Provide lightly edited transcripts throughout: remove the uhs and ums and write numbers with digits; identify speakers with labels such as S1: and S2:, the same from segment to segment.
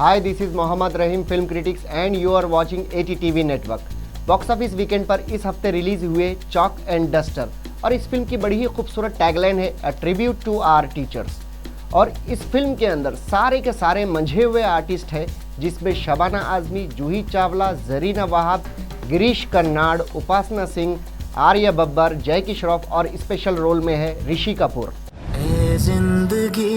S1: Hi, this is Mohammad Rahim, film critics and you are watching ATTV network. Box office weekend पर इस हफ्ते release हुए chalk and duster और इस फिल्म की बड़ी ही खूबसूरत टैगलाइन है a tribute to our teachers. और इस फिल्म के अंदर सारे के सारे मंझे हुए आर्टिस्ट हैं, जिसमें शबाना आजमी, जूही चावला, जरीना वहाब, गिरीश कर्नाड, उपासना सिंह, आर्या बब्बर, जैकी श्रॉफ और स्पेशल रोल में है ऋषि कपूर।
S2: जिंदगी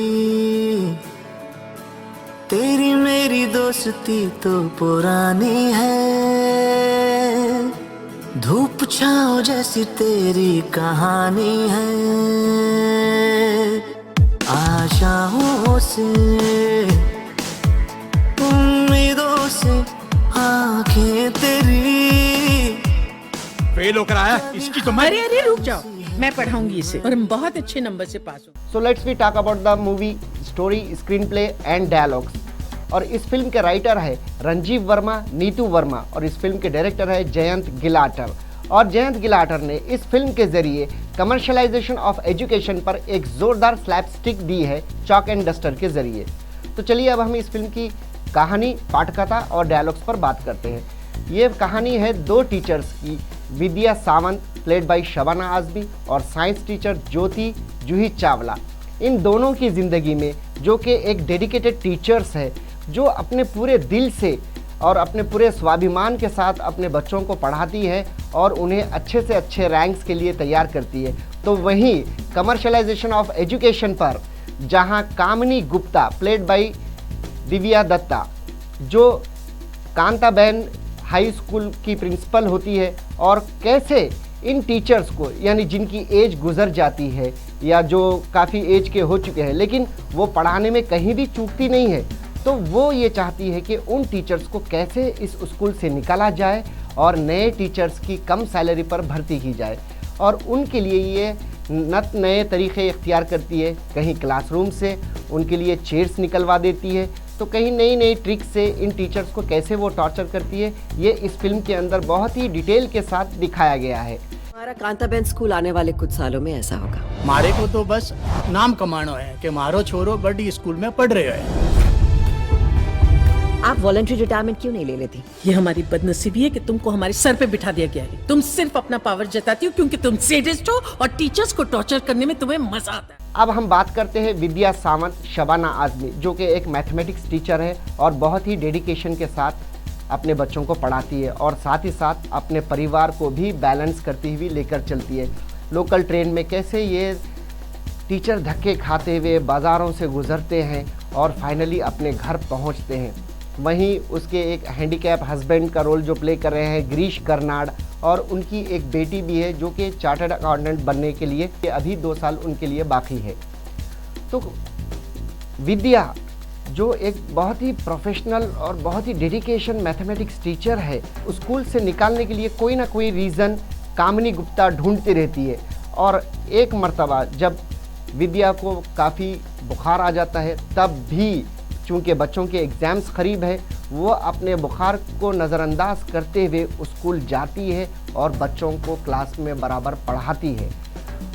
S2: तेरी मेरी दोस्ती तो पुरानी है, धूप छाँव जैसी तेरी कहानी है, आशाओं से उम्मीदों से आंखें तेरी।
S3: फेल होकर आया, इसकी तो मैं।
S4: अरे रुक जाओ, मैं पढ़ाऊंगी इसे और हम बहुत अच्छे नंबर से पास हो।
S1: So let's we talk about the movie story, screenplay and dialogues. और इस फिल्म के राइटर है रंजीव वर्मा, नीतू वर्मा और इस फिल्म के डायरेक्टर है जयंत गिलाटर। और जयंत गिलाटर ने इस फिल्म के जरिए कमर्शलाइजेशन ऑफ एजुकेशन पर एक जोरदार स्लैपस्टिक दी है चॉक एंड डस्टर के जरिए। तो चलिए अब हम इस फिल्म की कहानी, पाठकथा और डायलॉग्स पर बात करते हैं। ये कहानी है दो टीचर्स की, विद्या सावंत प्लेड बाय शबाना आजमी और साइंस टीचर ज्योति जूही चावला। इन दोनों की ज़िंदगी में, जो कि एक डेडिकेटेड टीचर्स है, जो अपने पूरे दिल से और अपने पूरे स्वाभिमान के साथ अपने बच्चों को पढ़ाती है और उन्हें अच्छे से अच्छे रैंक्स के लिए तैयार करती है। तो वहीं कमर्शलाइजेशन ऑफ एजुकेशन पर जहां कामिनी गुप्ता प्लेड बाय दिव्या दत्ता, जो कांताबेन हाई स्कूल की प्रिंसिपल होती है, और कैसे इन टीचर्स को, यानी जिनकी एज गुजर जाती है या जो काफ़ी एज के हो चुके हैं, लेकिन वो पढ़ाने में कहीं भी चूकती नहीं है, तो वो ये चाहती है कि उन टीचर्स को कैसे इस स्कूल से निकाला जाए और नए टीचर्स की कम सैलरी पर भर्ती की जाए। और उनके लिए ये नए तरीक़े इख्तियार करती है, कहीं क्लासरूम से उनके लिए चेयर्स निकलवा देती है, तो कहीं नई नई ट्रिक से इन टीचर्स को कैसे वो टॉर्चर करती है, ये इस फिल्म के अंदर बहुत ही डिटेल के साथ दिखाया गया है।
S5: हमारा कांताबेन स्कूल आने वाले कुछ सालों में ऐसा होगा।
S3: मारे को तो बस नाम कमानो है कि मारो छोरो बड़ी स्कूल में पढ़ रहे हो।
S5: आप वॉलंटरी रिटायरमेंट क्यों नहीं ले लेती?
S4: ये हमारी बदनसीबी है कि तुमको हमारे सर पे बिठा दिया गया है। तुम सिर्फ अपना पावर जताती हो क्योंकि तुम सैडिस्ट हो और टीचर्स को टॉर्चर करने में तुम्हें मजा आता है।
S1: अब हम बात करते हैं विद्या सावंत, शबाना आजमी, जो कि एक मैथमेटिक्स टीचर है और बहुत ही डेडिकेशन के साथ अपने बच्चों को पढ़ाती है और साथ ही साथ अपने परिवार को भी बैलेंस करती हुई लेकर चलती है। लोकल ट्रेन में कैसे ये टीचर धक्के खाते हुए बाज़ारों से गुजरते हैं और फाइनली अपने घर पहुंचते हैं। वहीं उसके एक हैंडीकैप हस्बैंड का रोल जो प्ले कर रहे हैं गिरीश कर्नाड, और उनकी एक बेटी भी है जो कि चार्टर्ड अकाउंटेंट बनने के लिए अभी 2 साल उनके लिए बाकी है। तो विद्या, जो एक बहुत ही प्रोफेशनल और बहुत ही डेडिकेशन मैथमेटिक्स टीचर है, स्कूल से निकालने के लिए कोई ना कोई रीज़न कामिनी गुप्ता ढूंढती रहती है। और एक मर्तबा जब विद्या को काफ़ी बुखार आ जाता है, तब भी चूँकि बच्चों के एग्ज़ाम्स करीब है, वो अपने बुखार को नज़रअंदाज करते हुए स्कूल जाती है और बच्चों को क्लास में बराबर पढ़ाती है।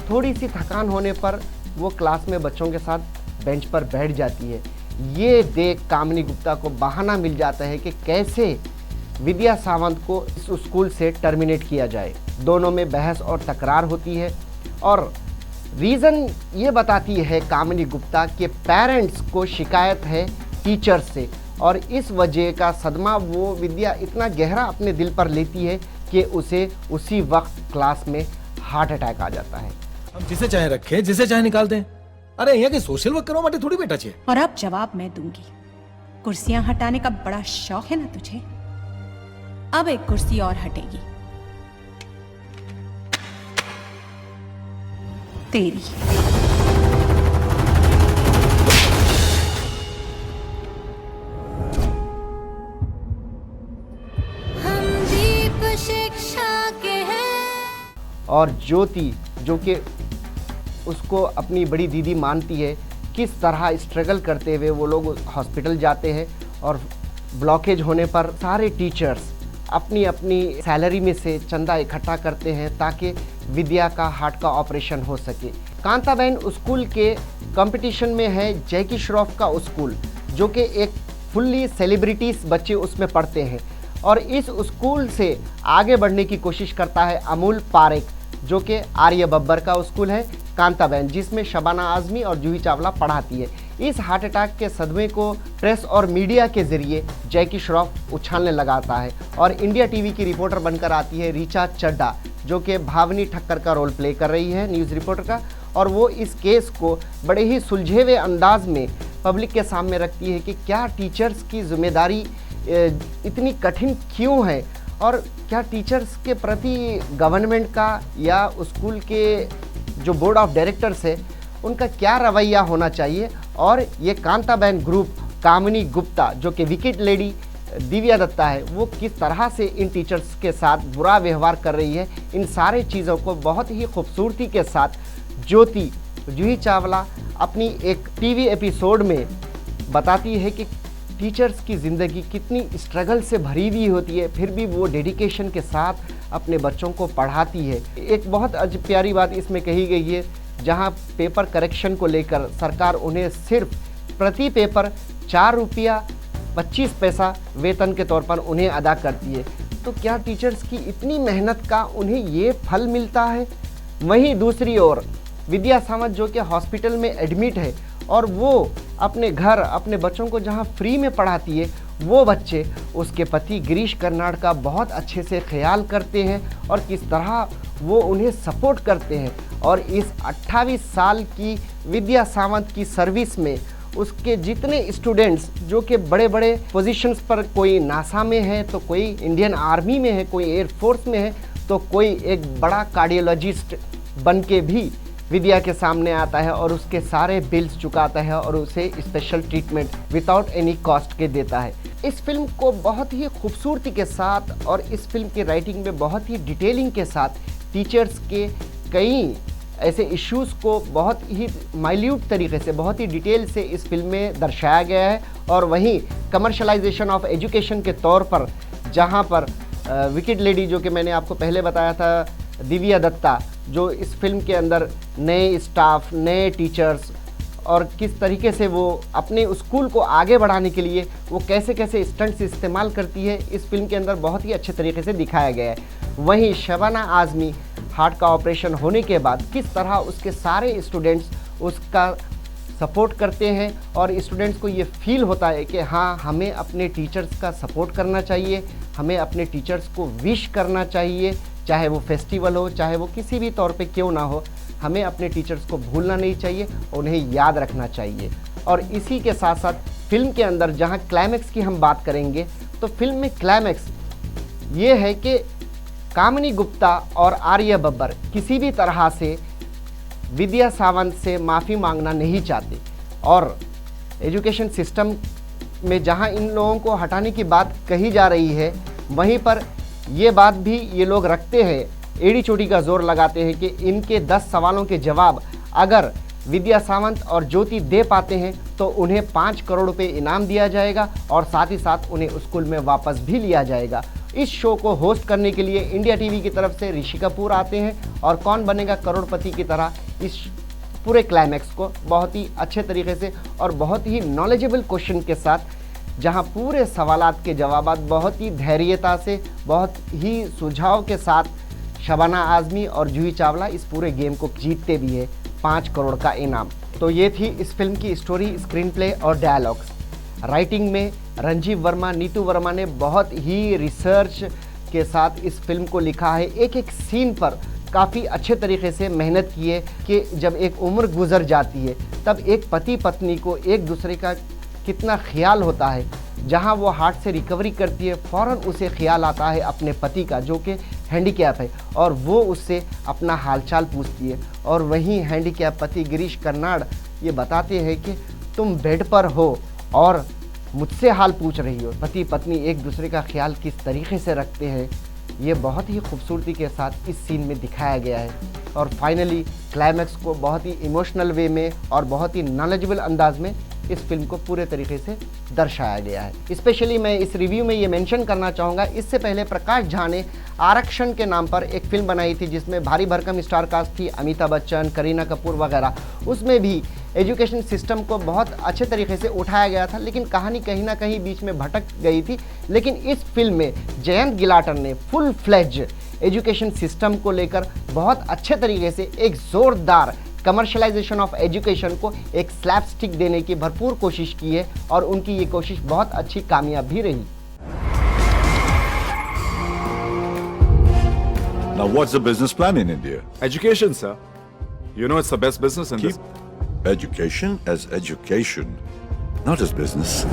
S1: थोड़ी सी थकान होने पर वो क्लास में बच्चों के साथ बेंच पर बैठ जाती है। ये देख कामिनी गुप्ता को बहाना मिल जाता है कि कैसे विद्या सावंत को इस स्कूल से टर्मिनेट किया जाए। दोनों में बहस और तकरार होती है और रीज़न ये बताती है कामिनी गुप्ता के पेरेंट्स को शिकायत है टीचर्स से, और इस वजह का सदमा वो विद्या इतना गहरा अपने दिल पर लेती है कि उसे उसी वक्त क्लास में हार्ट अटैक आ जाता है।
S6: हम जिसे चाहे रखें, जिसे चाहे निकाल दें। अरे यहाँ के सोशल वर्क करो माटे थोड़ी बेटा चाहिए।
S7: और अब जवाब मैं दूंगी। कुर्सियां हटाने का बड़ा शौक है ना तुझे? अब एक कुर्सी और हटेगी, तेरी।
S8: हम दीप शिक्षा के हैं।
S1: और ज्योति, जो कि उसको अपनी बड़ी दीदी मानती है, किस तरह स्ट्रगल करते हुए वो लोग हॉस्पिटल जाते हैं और ब्लॉकेज होने पर सारे टीचर्स अपनी अपनी सैलरी में से चंदा इकट्ठा करते हैं ताकि विद्या का हार्ट का ऑपरेशन हो सके। कांताबेन स्कूल के कंपटीशन में है जैकी श्रॉफ का स्कूल, जो कि एक फुल्ली सेलिब्रिटीज़ बच्चे उसमें पढ़ते हैं। और इस स्कूल से आगे बढ़ने की कोशिश करता है अमूल पारेख, जो कि आर्य बब्बर का स्कूल है, कांताबेन, जिसमें शबाना आज़मी और जूही चावला पढ़ाती है। इस हार्ट अटैक के सदमे को प्रेस और मीडिया के ज़रिए जैकी श्रॉफ उछालने लगाता है और इंडिया टीवी की रिपोर्टर बनकर आती है ऋचा चड्ढा, जो कि भावनी ठक्कर का रोल प्ले कर रही है न्यूज़ रिपोर्टर का। और वो इस केस को बड़े ही सुलझे हुए अंदाज में पब्लिक के सामने रखती है कि क्या टीचर्स की जिम्मेदारी इतनी कठिन क्यों है और क्या टीचर्स के प्रति गवर्नमेंट का या स्कूल के जो बोर्ड ऑफ डायरेक्टर्स है उनका क्या रवैया होना चाहिए। और ये कांताबेन ग्रुप, कामिनी गुप्ता जो कि विकेट लेडी दिव्या दत्ता है, वो किस तरह से इन टीचर्स के साथ बुरा व्यवहार कर रही है, इन सारे चीज़ों को बहुत ही खूबसूरती के साथ ज्योति जूही चावला अपनी एक टीवी एपिसोड में बताती है कि टीचर्स की ज़िंदगी कितनी स्ट्रगल से भरी हुई होती है, फिर भी वो डेडिकेशन के साथ अपने बच्चों को पढ़ाती है। एक बहुत प्यारी बात इसमें कही गई है, जहां पेपर करेक्शन को लेकर सरकार उन्हें सिर्फ प्रति पेपर 4 रुपया 25 पैसा वेतन के तौर पर उन्हें अदा करती है। तो क्या टीचर्स की इतनी मेहनत का उन्हें ये फल मिलता है? वहीं दूसरी ओर विद्या सावंत जो कि हॉस्पिटल में एडमिट है और वो अपने घर अपने बच्चों को जहां फ्री में पढ़ाती है, वो बच्चे उसके पति गिरीश कर्नाड का बहुत अच्छे से ख्याल करते हैं और किस तरह वो उन्हें सपोर्ट करते हैं। और इस 28 साल की विद्या सावंत की सर्विस में उसके जितने स्टूडेंट्स जो कि बड़े बड़े पोजीशंस पर, कोई नासा में है तो कोई इंडियन आर्मी में है, कोई एयरफोर्स में है तो कोई एक बड़ा कार्डियोलॉजिस्ट बन के भी विद्या के सामने आता है और उसके सारे बिल्स चुकाता है और उसे special treatment without any cost के देता है। इस फिल्म को बहुत ही खूबसूरती के साथ और इस फिल्म की राइटिंग में बहुत ही डिटेलिंग के साथ टीचर्स के कई ऐसे इश्यूज़ को बहुत ही माइल्यूट तरीके से, बहुत ही डिटेल से इस फिल्म में दर्शाया गया है। और वहीं कमर्शलाइजेशन ऑफ एजुकेशन के तौर पर जहां पर विकेट लेडी जो कि मैंने आपको पहले बताया था, दिव्या दत्ता, जो इस फिल्म के अंदर नए स्टाफ, नए टीचर्स और किस तरीके से वो अपने स्कूल को आगे बढ़ाने के लिए वो कैसे कैसे स्टंट्स इस्तेमाल करती है, इस फिल्म के अंदर बहुत ही अच्छे तरीके से दिखाया गया है। वहीं शबाना आज़मी हार्ट का ऑपरेशन होने के बाद किस तरह उसके सारे स्टूडेंट्स उसका सपोर्ट करते हैं और स्टूडेंट्स को ये फील होता है कि हाँ, हमें अपने टीचर्स का सपोर्ट करना चाहिए, हमें अपने टीचर्स को विश करना चाहिए, चाहे वो फेस्टिवल हो, चाहे वो किसी भी तौर पे क्यों ना हो, हमें अपने टीचर्स को भूलना नहीं चाहिए, उन्हें याद रखना चाहिए। और इसी के साथ साथ फिल्म के अंदर जहां क्लाइमैक्स की हम बात करेंगे तो फिल्म में क्लाइमैक्स ये है कि कामिनी गुप्ता और आर्य बब्बर किसी भी तरह से विद्या सावंत से माफ़ी मांगना नहीं चाहते और एजुकेशन सिस्टम में जहां इन लोगों को हटाने की बात कही जा रही है, वहीं पर ये बात भी ये लोग रखते हैं, एड़ी चोटी का जोर लगाते हैं कि इनके 10 सवालों के जवाब अगर विद्या सावंत और ज्योति दे पाते हैं तो उन्हें 5 करोड़ रुपए इनाम दिया जाएगा और साथ ही साथ उन्हें स्कूल में वापस भी लिया जाएगा। इस शो को होस्ट करने के लिए इंडिया टीवी की तरफ से ऋषि कपूर आते हैं और कौन बनेगा करोड़पति की तरह इस पूरे क्लाइमैक्स को बहुत ही अच्छे तरीके से और बहुत ही नॉलेजेबल क्वेश्चन के साथ, जहां पूरे सवालात के जवाबात बहुत ही धैर्यता से, बहुत ही सुझाव के साथ शबाना आज़मी और जूही चावला इस पूरे गेम को जीतते भी है 5 करोड़ का इनाम। तो ये थी इस फिल्म की स्टोरी, स्क्रीन प्ले और डायलॉग्स। राइटिंग में रंजीव वर्मा, नीतू वर्मा ने बहुत ही रिसर्च के साथ इस फिल्म को लिखा है। एक एक सीन पर काफ़ी अच्छे तरीके से मेहनत की है कि जब एक उम्र गुजर जाती है तब एक पति पत्नी को एक दूसरे का कितना ख्याल होता है। जहां वो हार्ट से रिकवरी करती है फ़ौरन उसे ख्याल आता है अपने पति का जो कि हैंडीकैप है और वो उससे अपना हालचाल पूछती है। और वहीं हैंडीकैप पति गिरीश कर्नाड ये बताते हैं कि तुम बेड पर हो और मुझसे हाल पूछ रही हो। पति पत्नी एक दूसरे का ख्याल किस तरीके से रखते हैं, ये बहुत ही खूबसूरती के साथ इस सीन में दिखाया गया है। और फाइनली क्लाइमैक्स को बहुत ही इमोशनल वे में और बहुत ही नॉलेजेबल अंदाज में इस फिल्म को पूरे तरीके से दर्शाया गया है। स्पेशली मैं इस रिव्यू में ये मेंशन करना चाहूँगा, इससे पहले प्रकाश झा ने आरक्षण के नाम पर एक फिल्म बनाई थी जिसमें भारी भरकम स्टार कास्ट थी, अमिताभ बच्चन, करीना कपूर वगैरह। उसमें भी एजुकेशन सिस्टम को बहुत अच्छे तरीके से उठाया गया था, लेकिन कहानी कहीं ना कहीं बीच में भटक गई थी। लेकिन इस फिल्म में जयंत गिलाटर ने फुल फ्लेज एजुकेशन सिस्टम को लेकर बहुत अच्छे तरीके से एक ज़ोरदार कमर्शलाइजेशन ऑफ एजुकेशन को एक स्लैपस्टिक देने की भरपूर कोशिश की है और उनकी ये कोशिश बहुत अच्छी कामयाब भी रही।
S9: Now what's the business plan in India?
S10: Education, sir. You know it's the best business in this.
S9: Keep education as education, not as business.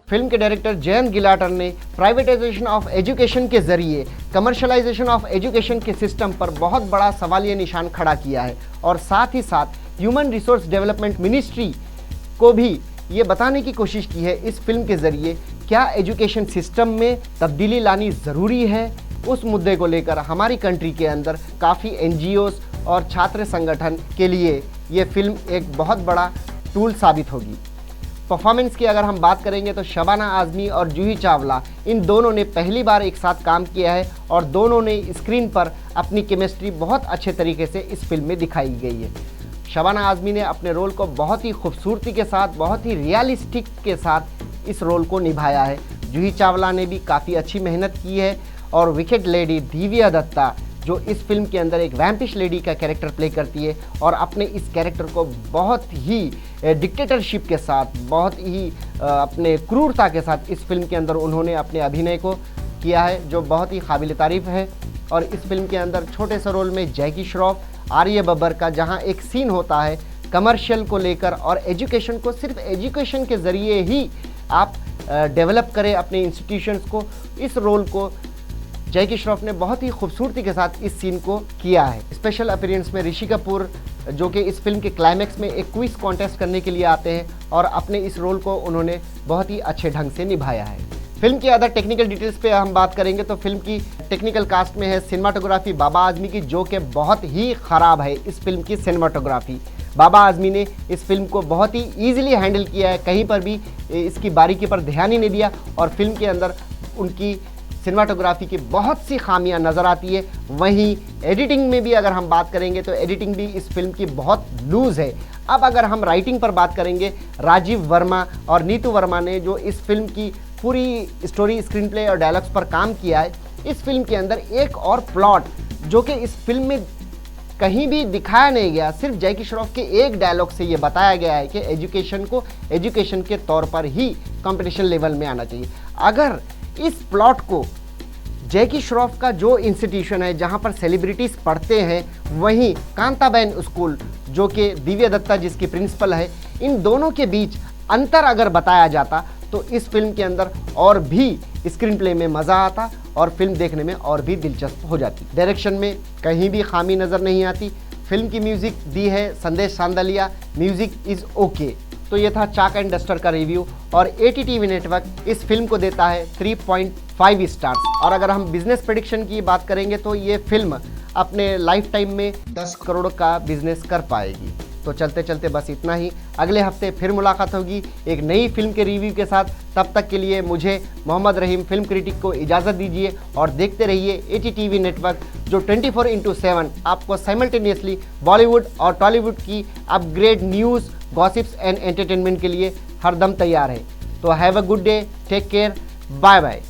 S1: Film के डायरेक्टर जयंत गिलाटर ने प्राइवेटाइजेशन ऑफ एजुकेशन के जरिए कमर्शलाइजेशन ऑफ एजुकेशन के system पर बहुत बड़ा सवालिया निशान खड़ा किया है और साथ ही साथ ह्यूमन रिसोर्स डेवलपमेंट मिनिस्ट्री को भी ये बताने की कोशिश की है इस फिल्म के जरिए क्या एजुकेशन सिस्टम में तब्दीली लानी ज़रूरी है। उस मुद्दे को लेकर हमारी कंट्री के अंदर काफ़ी NGOs और छात्र संगठन के लिए ये फिल्म एक बहुत बड़ा टूल साबित होगी। परफॉर्मेंस की अगर हम बात करेंगे तो शबाना आज़मी और जूही चावला इन दोनों ने पहली बार एक साथ काम किया है और दोनों ने स्क्रीन पर अपनी केमिस्ट्री बहुत अच्छे तरीके से इस फिल्म में दिखाई गई है। शबाना आज़मी ने अपने रोल को बहुत ही खूबसूरती के साथ, बहुत ही रियलिस्टिक के साथ इस रोल को निभाया है। जूही चावला ने भी काफ़ी अच्छी मेहनत की है और विकेट लेडी दिव्या दत्ता जो इस फिल्म के अंदर एक वैम्पिश लेडी का कैरेक्टर प्ले करती है और अपने इस कैरेक्टर को बहुत ही डिक्टेटरशिप के साथ, बहुत ही अपने क्रूरता के साथ इस फिल्म के अंदर उन्होंने अपने अभिनय को किया है जो बहुत ही काबिल तारीफ़ है। और इस फिल्म के अंदर छोटे से रोल में जैकी श्रॉफ, आर्य बब्बर का जहां एक सीन होता है कमर्शियल को लेकर और एजुकेशन को सिर्फ एजुकेशन के ज़रिए ही आप डेवलप करें अपने इंस्टीट्यूशंस को, इस रोल को जैकी श्रॉफ ने बहुत ही खूबसूरती के साथ इस सीन को किया है। स्पेशल अपीयरेंस में ऋषि कपूर जो कि इस फिल्म के क्लाइमैक्स में एक क्विज कॉन्टेस्ट करने के लिए आते हैं और अपने इस रोल को उन्होंने बहुत ही अच्छे ढंग से निभाया है। फिल्म की अदर टेक्निकल डिटेल्स पे हम बात करेंगे तो फिल्म की टेक्निकल कास्ट में है सिनेमाटोग्राफी बाबा आज़मी की जो कि बहुत ही ख़राब है। इस फिल्म की सिनेमाटोग्राफी बाबा आज़मी ने इस फिल्म को बहुत ही ईजिली हैंडल किया है, कहीं पर भी इसकी बारीकी पर ध्यान ही नहीं दिया और फिल्म के अंदर उनकी सिनेमाटोग्राफी की बहुत सी खामियां नज़र आती है। वहीं एडिटिंग में भी अगर हम बात करेंगे तो एडिटिंग भी इस फिल्म की बहुत लूज़ है। अब अगर हम राइटिंग पर बात करेंगे, राजीव वर्मा और नीतू वर्मा ने जो इस फिल्म की पूरी स्टोरी, स्क्रीन प्ले और डायलॉग्स पर काम किया है, इस फिल्म के अंदर एक और प्लॉट जो कि इस फिल्म में कहीं भी दिखाया नहीं गया, सिर्फ जैकी श्रॉफ के एक डायलॉग से ये बताया गया है कि एजुकेशन को एजुकेशन के तौर पर ही कंपटीशन लेवल में आना चाहिए। अगर इस प्लॉट को जैकी श्रॉफ का जो इंस्टीट्यूशन है जहां पर सेलिब्रिटीज़ पढ़ते हैं, वहीं कांताबेन स्कूल जो कि दिव्या दत्ता जिसकी प्रिंसिपल है, इन दोनों के बीच अंतर अगर बताया जाता तो इस फिल्म के अंदर और भी स्क्रीन प्ले में मज़ा आता और फिल्म देखने में और भी दिलचस्प हो जाती। डायरेक्शन में कहीं भी खामी नज़र नहीं आती। फिल्म की म्यूज़िक दी है संदेश सांदलिया, म्यूज़िक इज़ ओके। तो ये था चाक एंड डस्टर का रिव्यू और ATTV नेटवर्क इस फिल्म को देता है 3.5 स्टार्स। और अगर हम बिजनेस प्रेडिक्शन की बात करेंगे तो ये फिल्म अपने लाइफ टाइम में 10 करोड़ का बिजनेस कर पाएगी। तो चलते चलते बस इतना ही। अगले हफ्ते फिर मुलाकात होगी एक नई फिल्म के रिव्यू के साथ। तब तक के लिए मुझे मोहम्मद रहीम फिल्म क्रिटिक को इजाज़त दीजिए और देखते रहिए ATTV नेटवर्क जो 24/7 आपको साइमल्टेनियसली बॉलीवुड और टॉलीवुड की upgrade news, gossips and entertainment के लिए हरदम तैयार है। तो have a good day, take care, bye bye.